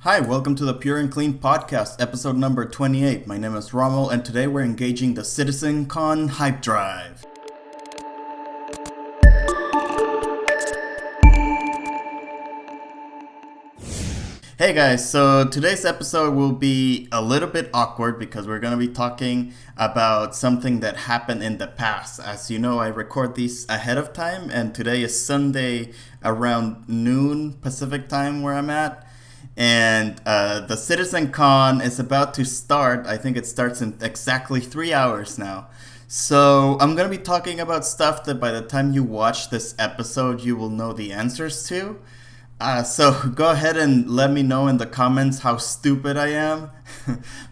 Hi, welcome to the Pur'N'Kleen podcast, episode number 28. My name is Rommel, and today we're engaging the CitizenCon HypeDrive. Hey guys, so today's episode will be a little bit awkward because we're going to be talking about something that happened in the past. As you know, I record these ahead of time, and today is Sunday around noon Pacific time where I'm at. And the CitizenCon is about to start. I think it starts in exactly 3 hours now. So I'm going to be talking about stuff that by the time you watch this episode, you will know the answers to. So go ahead and let me know in the comments how stupid I am.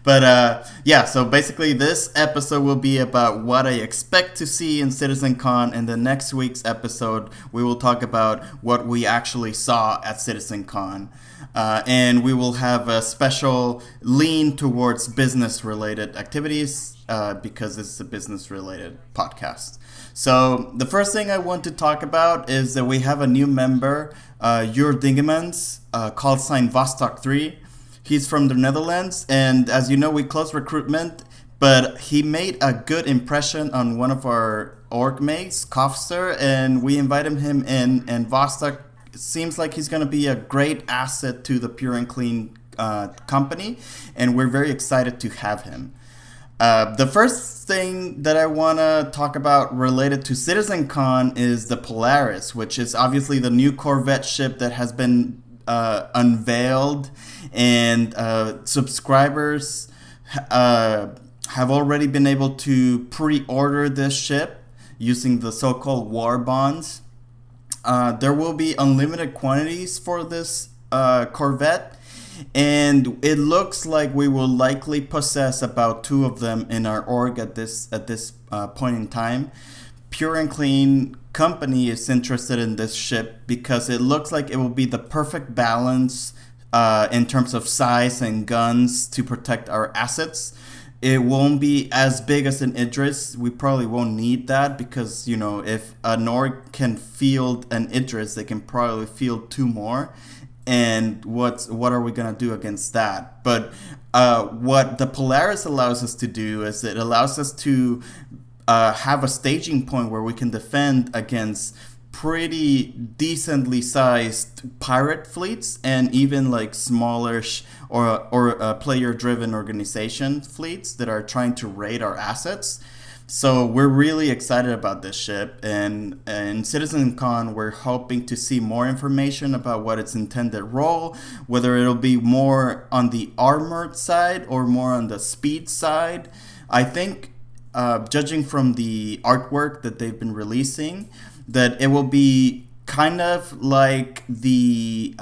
But so basically this episode will be about what I expect to see in CitizenCon, and the next week's episode we will talk about what we actually saw at CitizenCon. And we will have a special lean towards business-related activities because it's a business-related podcast. So the first thing I want to talk about is that we have a new member, Jur Dingemans, called sign Vostok3. He's from the Netherlands, and as you know, we closed recruitment, but he made a good impression on one of our org mates, Kofster, and we invited him in, and Vostok seems like he's going to be a great asset to the Pur'N'Kleen company, and we're very excited to have him. The first thing that I want to talk about related to CitizenCon is the Polaris, which is obviously the new Corvette ship that has been unveiled, and subscribers have already been able to pre-order this ship using the so-called war bonds. There will be unlimited quantities for this Corvette, and it looks like we will likely possess about 2 of them in our org at this point in time. Pur'N'Kleen company is interested in this ship because it looks like it will be the perfect balance in terms of size and guns to protect our assets. It won't be as big as an Idris. We probably won't need that because, you know, if an org can field an Idris, they can probably field 2 more. And what are we going to do against that? But what the Polaris allows us to do is it allows us to have a staging point where we can defend against pretty decently sized pirate fleets and even like smaller or player-driven organization fleets that are trying to raid our assets. So we're really excited about this ship, and in CitizenCon we're hoping to see more information about what its intended role, whether it'll be more on the armored side or more on the speed side. I think, judging from the artwork that they've been releasing, that it will be kind of like the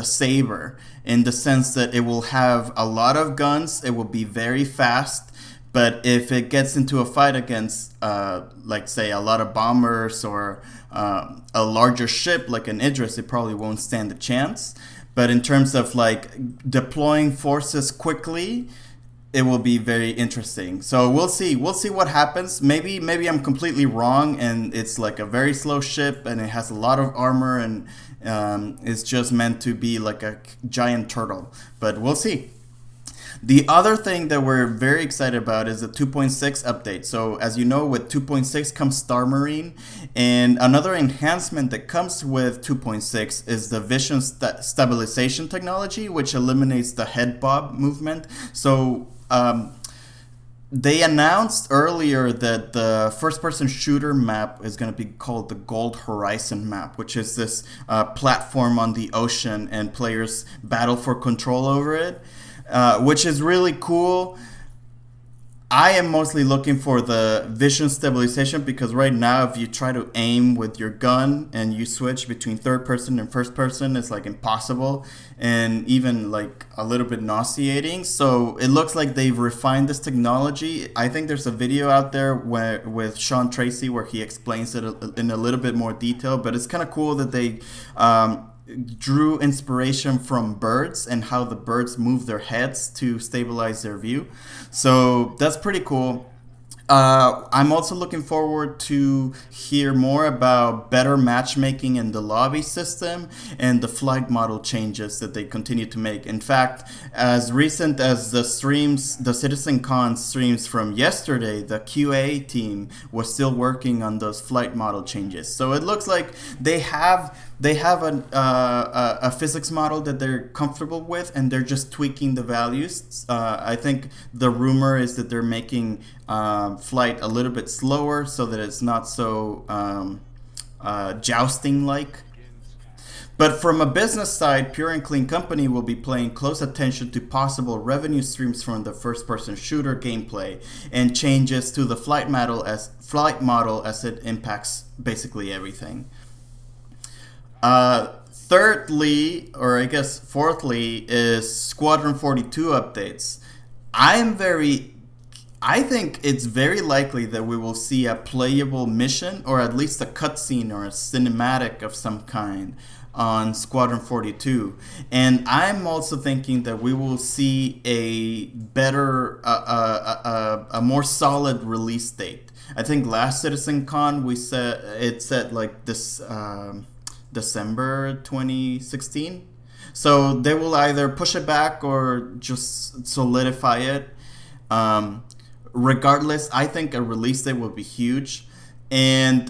Saber, in the sense that it will have a lot of guns, it will be very fast. But if it gets into a fight against, like, say, a lot of bombers or a larger ship like an Idris, it probably won't stand a chance. But in terms of, like, deploying forces quickly, it will be very interesting. So we'll see. We'll see what happens. Maybe I'm completely wrong, and it's like a very slow ship, and it has a lot of armor, and it's just meant to be like a giant turtle. But we'll see. The other thing that we're very excited about is the 2.6 update. So as you know, with 2.6 comes Star Marine, and another enhancement that comes with 2.6 is the vision stabilization technology, which eliminates the head bob movement. So they announced earlier that the first-person shooter map is going to be called the Gold Horizon map, which is this platform on the ocean, and players battle for control over it. Which is really cool. I am mostly looking for the vision stabilization because right now if you try to aim with your gun and you switch between third person and first person, it's like impossible and even like a little bit nauseating. So it looks like they've refined this technology. I think there's a video out there with Sean Tracy where he explains it in a little bit more detail, but it's kind of cool that they drew inspiration from birds and how the birds move their heads to stabilize their view. So that's pretty cool. I'm also looking forward to hear more about better matchmaking in the lobby system and the flight model changes that they continue to make. In fact, as recent as the streams, the CitizenCon streams from yesterday, the QA team was still working on those flight model changes. So it looks like they have a physics model that they're comfortable with, and they're just tweaking the values. I think the rumor is that they're making flight a little bit slower so that it's not so jousting like. But from a business side, Pur'N'Kleen company will be paying close attention to possible revenue streams from the first-person shooter gameplay and changes to the flight model as it impacts basically everything. Thirdly, or I guess fourthly, is Squadron 42 updates. I think it's very likely that we will see a playable mission, or at least a cutscene or a cinematic of some kind on Squadron 42. And I'm also thinking that we will see a better, a more solid release date. I think last CitizenCon it said like this December 2016. So they will either push it back or just solidify it. Regardless, I think a release date will be huge. And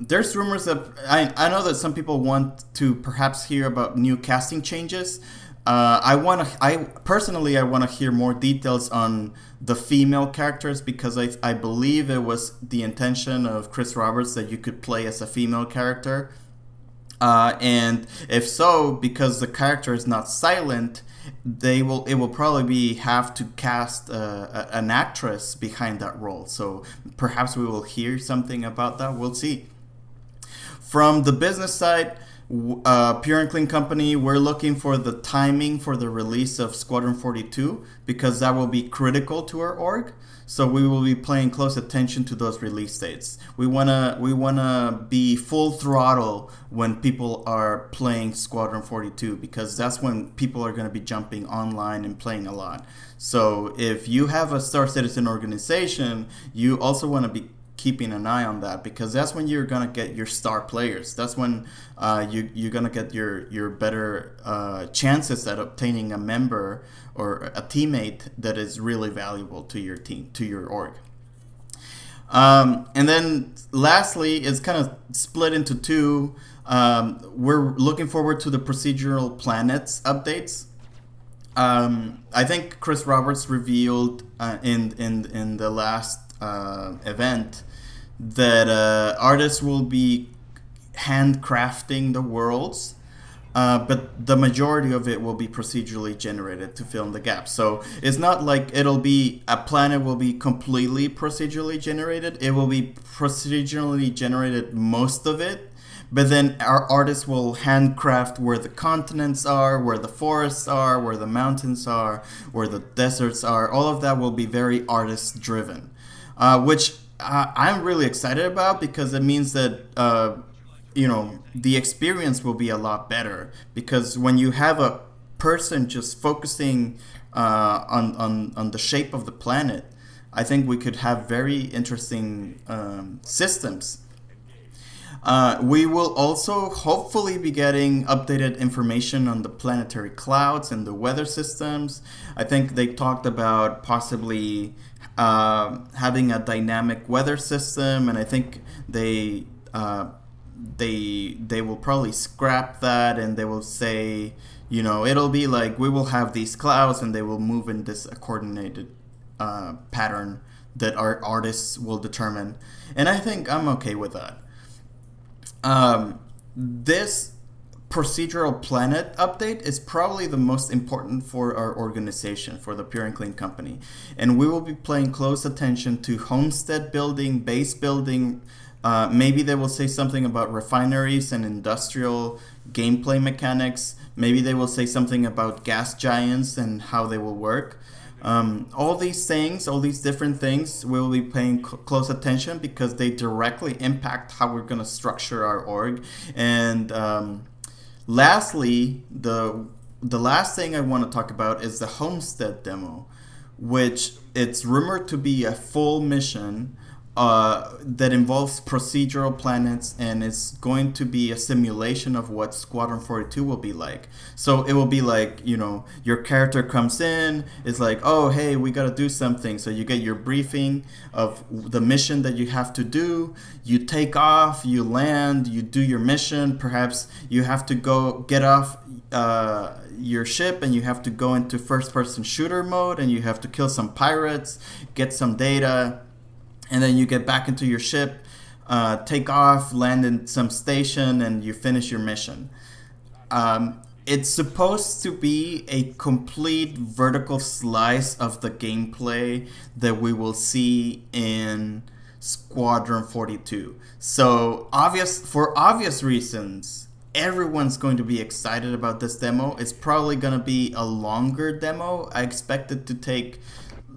there's rumors that I know that some people want to perhaps hear about new casting changes. I personally want to hear more details on the female characters, because I believe it was the intention of Chris Roberts that you could play as a female character. And if so, because the character is not silent, it will probably have to cast an actress behind that role. So perhaps we will hear something about that. We'll see. From the business side, Pur'N'Kleen company, we're looking for the timing for the release of Squadron 42, because that will be critical to our org. So we will be paying close attention to those release dates. We wanna be full throttle when people are playing Squadron 42, because that's when people are gonna be jumping online and playing a lot. So if you have a Star Citizen organization, you also want to be keeping an eye on that, because that's when you're gonna get your star players. That's when you're gonna get your better chances at obtaining a member or a teammate that is really valuable to your team, to your org. And then lastly, it's kind of split into two. We're looking forward to the procedural planets updates. I think Chris Roberts revealed in the last event that artists will be handcrafting the worlds, but the majority of it will be procedurally generated to fill in the gaps. So it's not like a planet will be completely procedurally generated. It will be procedurally generated most of it, but then our artists will handcraft where the continents are, where the forests are, where the mountains are, where the deserts are. All of that will be very artist driven, which I'm really excited about, because it means that the experience will be a lot better, because when you have a person just focusing on the shape of the planet, I think we could have very interesting systems. We will also hopefully be getting updated information on the planetary clouds and the weather systems. I think they talked about possibly having a dynamic weather system, and I think they will probably scrap that, and they will say, it'll be like we will have these clouds and they will move in this coordinated pattern that our artists will determine. And I think I'm okay with that. This procedural planet update is probably the most important for our organization, for the Pur'N'Kleen company. And we will be paying close attention to homestead building, base building. Maybe they will say something about refineries and industrial gameplay mechanics. Maybe they will say something about gas giants and how they will work. All these things, all these different things, we will be paying close attention, because they directly impact how we're going to structure our org. And lastly, the last thing I want to talk about is the homestead demo. which it's rumored to be a full mission that involves procedural planets, and it's going to be a simulation of what Squadron 42 will be like. So it will be like, your character comes in, it's like, oh, hey, we got to do something. So you get your briefing of the mission that you have to do. You take off, you land, you do your mission. Perhaps you have to go get off your ship and you have to go into first-person shooter mode and you have to kill some pirates, get some data, and then you get back into your ship, take off, land in some station, and you finish your mission. It's supposed to be a complete vertical slice of the gameplay that we will see in Squadron 42. So for obvious reasons, everyone's going to be excited about this demo. It's probably going to be a longer demo. I expect it to take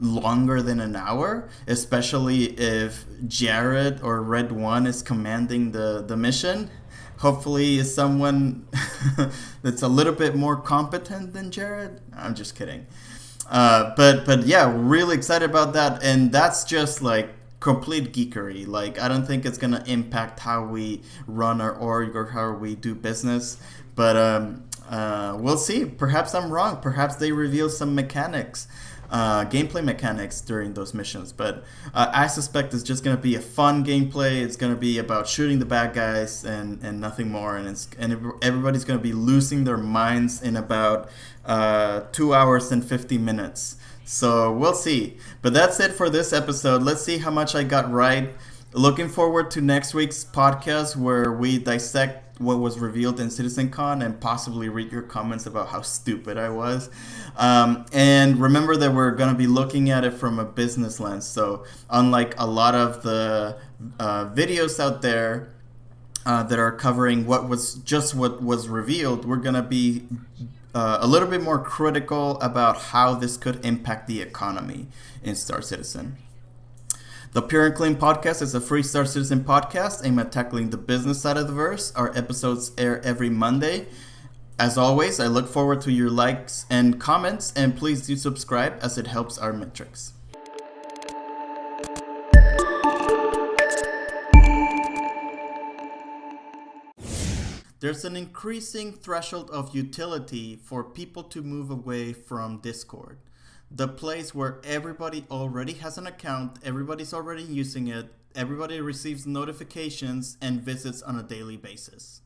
longer than an hour, especially if Jared or Red One is commanding the mission. Hopefully is someone that's a little bit more competent than Jared. I'm just kidding. But yeah, really excited about that. And that's just like complete geekery. Like, I don't think it's going to impact how we run our org or how we do business. But we'll see. Perhaps I'm wrong. Perhaps they reveal some mechanics. Gameplay mechanics during those missions, but I suspect it's just going to be a fun gameplay. It's going to be about shooting the bad guys and nothing more, and everybody's going to be losing their minds in about 2 hours and 50 minutes. So we'll see. But that's it for this episode. Let's see how much I got right. Looking forward to next week's podcast where we dissect what was revealed in CitizenCon and possibly read your comments about how stupid I was. And remember that we're going to be looking at it from a business lens. So unlike a lot of the videos out there that are covering what was revealed, we're going to be a little bit more critical about how this could impact the economy in Star Citizen. The Pur'N'Kleen podcast is a free Star Citizen podcast aimed at tackling the business side of the verse. Our episodes air every Monday. As always, I look forward to your likes and comments, and please do subscribe as it helps our metrics. There's an increasing threshold of utility for people to move away from Discord. The place where everybody already has an account, everybody's already using it, everybody receives notifications and visits on a daily basis.